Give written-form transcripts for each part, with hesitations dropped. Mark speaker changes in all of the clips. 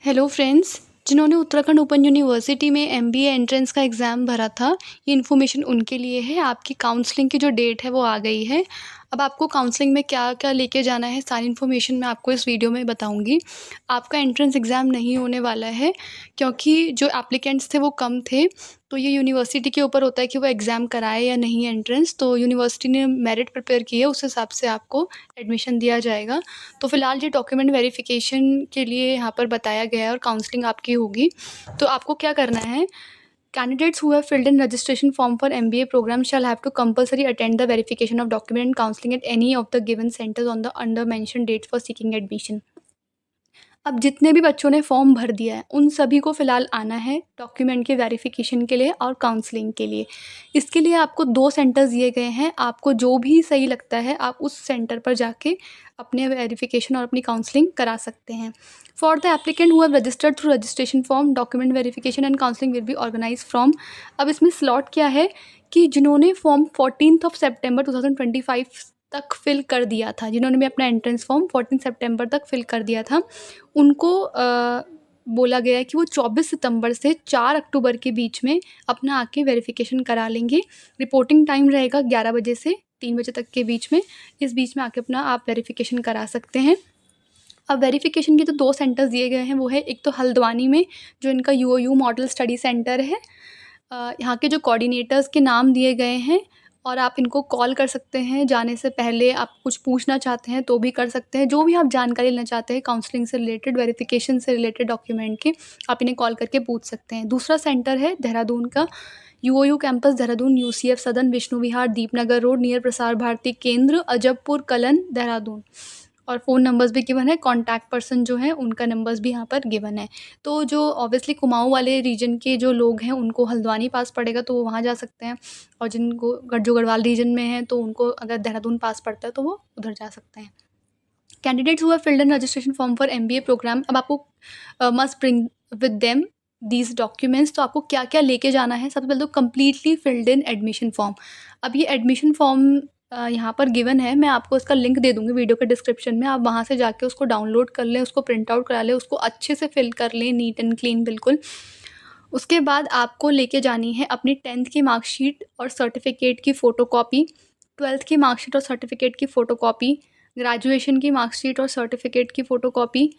Speaker 1: Hello friends. जिन्होंने Uttarakhand open university में MBA entrance का एग्ज़ाम भरा था, ये इन्फॉर्मेशन उनके लिए है। आपकी काउंसलिंग की जो डेट है वो आ गई है। अब आपको काउंसलिंग में क्या क्या लेके जाना है, सारी इन्फॉर्मेशन मैं आपको इस वीडियो में बताऊंगी। आपका एंट्रेंस एग्ज़ाम नहीं होने वाला है क्योंकि जो एप्लीकेंट्स थे वो कम थे। तो ये यूनिवर्सिटी के ऊपर होता है कि वो एग्ज़ाम कराए या नहीं एंट्रेंस। तो यूनिवर्सिटी ने मेरिट प्रिपेयर की है, उस हिसाब से आपको एडमिशन दिया जाएगा। तो फ़िलहाल ये डॉक्यूमेंट वेरिफ़िकेशन के लिए यहाँ पर बताया गया है और काउंसलिंग आपकी होगी। तो आपको क्या करना है, candidates who have filled in registration form for MBA programme shall have to compulsory attend the verification of document and counselling at any of the given centres on the under mention dates for seeking admission. अब जितने भी बच्चों ने form भर दिया है उन सभी को फ़िलहाल आना है डॉक्यूमेंट के वेरिफिकेशन के लिए और काउंसलिंग के लिए। इसके लिए आपको 2 सेंटर्स दिए गए हैं, आपको जो भी सही लगता है आप उस सेंटर पर जाके अपने वेरिफिकेशन और अपनी काउंसलिंग करा सकते हैं। For the applicant who have registered through registration form, document verification and counselling will be organised from. अब इसमें स्लॉट क्या है कि जिन्होंने फॉर्म 14 सितंबर 2025 तक फिल कर दिया था, जिन्होंने भी अपना एंट्रेंस फॉर्म 14 सितंबर तक फिल कर दिया था, उनको बोला गया है कि वो 24 सितंबर से 4 अक्टूबर के बीच में अपना आके वेरिफिकेशन करा लेंगे। रिपोर्टिंग टाइम रहेगा 11 बजे से 3 बजे तक के बीच में। इस बीच में आके अपना आप वेरिफिकेशन करा सकते हैं। अब वेरिफिकेशन के जो 2 सेंटर्स दिए गए हैं वो है, एक तो हल्द्वानी में जो इनका यूओयू मॉडल स्टडी सेंटर है। यहाँ के जो कोऑर्डिनेटर्स के नाम दिए गए हैं और आप इनको कॉल कर सकते हैं जाने से पहले। आप कुछ पूछना चाहते हैं तो भी कर सकते हैं, जो भी आप जानकारी लेना चाहते हैं काउंसलिंग से रिलेटेड, वेरिफिकेशन से रिलेटेड डॉक्यूमेंट के, आप इन्हें कॉल करके पूछ सकते हैं। दूसरा सेंटर है देहरादून का, यूओयू कैंपस देहरादून, यूसीएफ सदन, विष्णु विहार, दीपनगर रोड, नियर प्रसार भारती केंद्र, अजबपुर कलन, देहरादून। और फ़ोन नंबर्स भी गिवन है, कॉन्टैक्ट पर्सन जो हैं उनका नंबर्स भी यहाँ पर गिवन है। तो जो ऑब्वियसली कुमाऊँ वाले रीजन के जो लोग हैं उनको हल्द्वानी पास पड़ेगा तो वो वहाँ जा सकते हैं, और जिनको जो गढ़वाल रीजन में हैं तो उनको अगर देहरादून पास पड़ता है तो वो उधर जा सकते हैं। Candidates who have filled in registration form for MBA programme, अब आपको must bring with them these documents. तो आपको क्या क्या लेके जाना है, सबसे पहले तो completely filled in admission form. अब ये एडमिशन फॉर्म यहाँ पर गिवन है, मैं आपको इसका लिंक दे दूँगी वीडियो के डिस्क्रिप्शन में। आप वहाँ से जाके उसको डाउनलोड कर लें, उसको प्रिंट आउट करा लें, उसको अच्छे से फिल कर लें, नीट एंड क्लीन बिल्कुल। उसके बाद आपको लेके जानी है अपनी 10th की मार्कशीट और सर्टिफिकेट की फ़ोटोकॉपी, 12th की मार्कशीट और सर्टिफिकेट की फ़ोटोकॉपी, ग्रेजुएशन की मार्कशीट और सर्टिफिकेट की फ़ोटोकॉपी।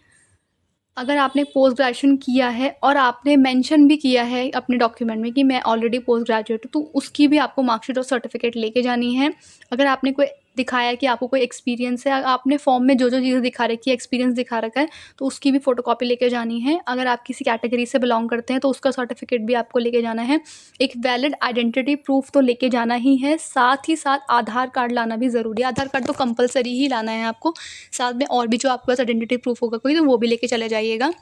Speaker 1: अगर आपने पोस्ट ग्रेजुएशन किया है और आपने मेंशन भी किया है अपने डॉक्यूमेंट में कि मैं ऑलरेडी पोस्ट ग्रेजुएट हूँ, तो उसकी भी आपको मार्कशीट और सर्टिफिकेट लेके जानी है। अगर आपने कोई दिखाया है कि आपको कोई एक्सपीरियंस है, आपने फॉर्म में जो जो चीज़ें दिखा रखी है, एक्सपीरियंस दिखा रखा है, तो उसकी भी फ़ोटोकॉपी लेके जानी है। अगर आप किसी कैटेगरी से बिलोंग करते हैं तो उसका सर्टिफिकेट भी आपको लेके जाना है। एक वैलिड आइडेंटिटी प्रूफ तो लेके जाना ही है, साथ ही साथ आधार कार्ड लाना भी ज़रूरी है। आधार कार्ड तो कंपलसरी ही लाना है आपको, साथ में और भी जो आपके पास आइडेंटिटी प्रूफ होगा कोई तो वो भी लेके चले जाइएगा,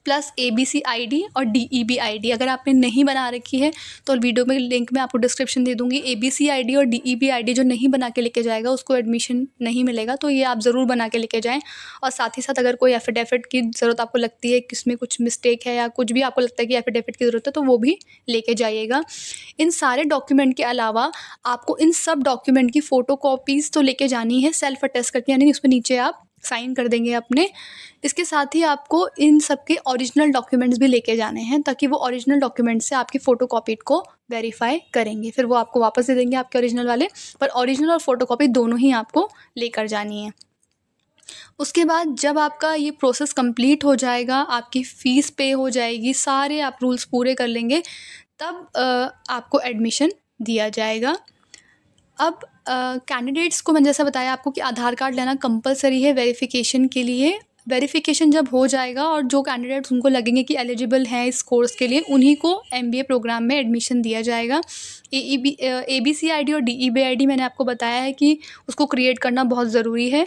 Speaker 1: प्लस एबीसी आईडी और डीईबी आईडी। अगर आपने नहीं बना रखी है तो वीडियो में लिंक मैं आपको डिस्क्रिप्शन दे दूँगी। एबीसी आईडी और डीईबी आईडी जो नहीं बना के लेके जाएगा उसको एडमिशन नहीं मिलेगा, तो ये आप ज़रूर बना के लेके जाएँ। और साथ ही साथ अगर कोई एफिडेविट की ज़रूरत आपको लगती है, किसमें कुछ मिस्टेक है या कुछ भी आपको लगता है कि एफिडेविट की ज़रूरत है, तो वो भी लेके जाइएगा। इन सारे डॉक्यूमेंट के अलावा आपको इन सब डॉक्यूमेंट की फ़ोटोकॉपीज़ तो लेके जानी है, सेल्फ अटेस्ट करके, यानी उसमें नीचे आप साइन कर देंगे अपने। इसके साथ ही आपको इन सब के ओरिजिनल डॉक्यूमेंट्स भी लेके जाने हैं, ताकि वो ओरिजिनल डॉक्यूमेंट से आपकी फ़ोटोकॉपी को वेरीफाई करेंगे, फिर वो आपको वापस दे देंगे आपके ओरिजिनल वाले। पर ओरिजिनल और फ़ोटोकॉपी दोनों ही आपको लेकर जानी है। उसके बाद जब आपका ये प्रोसेस कंप्लीट हो जाएगा, आपकी फ़ीस पे हो जाएगी, सारे आप रूल्स पूरे कर लेंगे, तब आपको एडमिशन दिया जाएगा। अब कैंडिडेट्स को मैंने जैसा बताया आपको कि आधार कार्ड लेना कंपलसरी है वेरिफिकेशन के लिए। वेरिफिकेशन जब हो जाएगा और जो कैंडिडेट्स उनको लगेंगे कि एलिजिबल हैं इस कोर्स के लिए, उन्हीं को एमबीए प्रोग्राम में एडमिशन दिया जाएगा। एबीसी आईडी और डीईबी आईडी मैंने आपको बताया है कि उसको क्रिएट करना बहुत ज़रूरी है।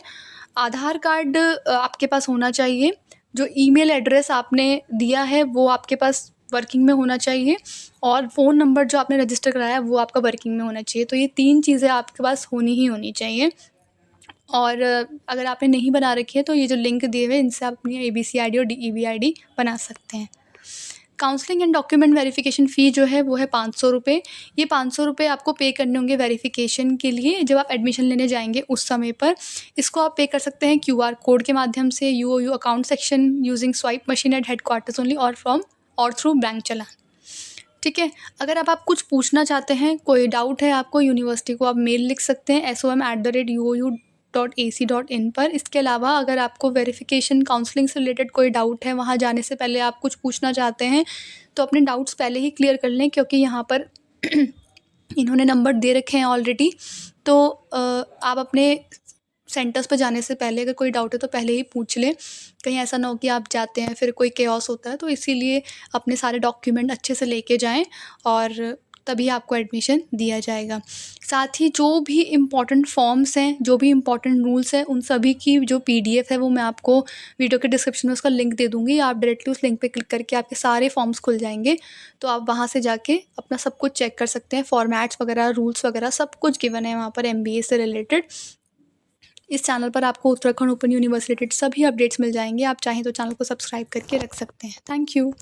Speaker 1: आधार कार्ड आपके पास होना चाहिए। जो ईमेल एड्रेस आपने दिया है वो आपके पास वर्किंग में होना चाहिए, और फ़ोन नंबर जो आपने रजिस्टर कराया है वो आपका वर्किंग में होना चाहिए। तो ये 3 चीज़ें आपके पास होनी ही होनी चाहिए। और अगर आपने नहीं बना रखी है तो ये जो लिंक दिए हुए हैं इनसे आप अपनी एबीसी आईडी और डीईबी आईडी बना सकते हैं। काउंसलिंग एंड डॉक्यूमेंट वेरिफिकेशन फ़ी जो है वो है 500 रुपये। ये 500 रुपये आपको पे करने होंगे वेरिफिकेशन के लिए जब आप एडमिशन लेने जाएंगे उस समय पर। इसको आप पे कर सकते हैं QR कोड के माध्यम से, UOU account section using swipe machine eight headquarters only और थ्रू बैंक चालान। ठीक है। अगर अब आप कुछ पूछना चाहते हैं, कोई डाउट है आपको, यूनिवर्सिटी को आप मेल लिख सकते हैं som@uou.ac.in पर। इसके अलावा अगर आपको वेरिफिकेशन काउंसलिंग से रिलेटेड कोई डाउट है, वहाँ जाने से पहले आप कुछ पूछना चाहते हैं, तो अपने डाउट्स पहले ही क्लियर कर लें, क्योंकि यहाँ पर इन्होंने नंबर दे रखे हैं ऑलरेडी। तो आप अपने सेंटर्स पर जाने से पहले अगर कोई डाउट है तो पहले ही पूछ लें, कहीं ऐसा ना हो कि आप जाते हैं फिर कोई केओस होता है। तो इसीलिए अपने सारे डॉक्यूमेंट अच्छे से लेके जाएं और तभी आपको एडमिशन दिया जाएगा। साथ ही जो भी इम्पोर्टेंट फॉर्म्स हैं, जो भी इम्पोर्टेंट रूल्स हैं, उन सभी की जो PDF है वो मैं आपको वीडियो के डिस्क्रिप्शन में उसका लिंक दे दूँगी। आप डायरेक्टली उस लिंक पे क्लिक करके आपके सारे फॉर्म्स खुल जाएंगे, तो आप वहाँ से जाके अपना सब कुछ चेक कर सकते हैं। फॉर्मेट्स वगैरह, रूल्स वगैरह सब कुछ गिवन है वहाँ पर MBA से रिलेटेड। इस चैनल पर आपको उत्तराखंड ओपन यूनिवर्सिटी सभी अपडेट्स मिल जाएंगे। आप चाहें तो चैनल को सब्सक्राइब करके रख सकते हैं। Thank you.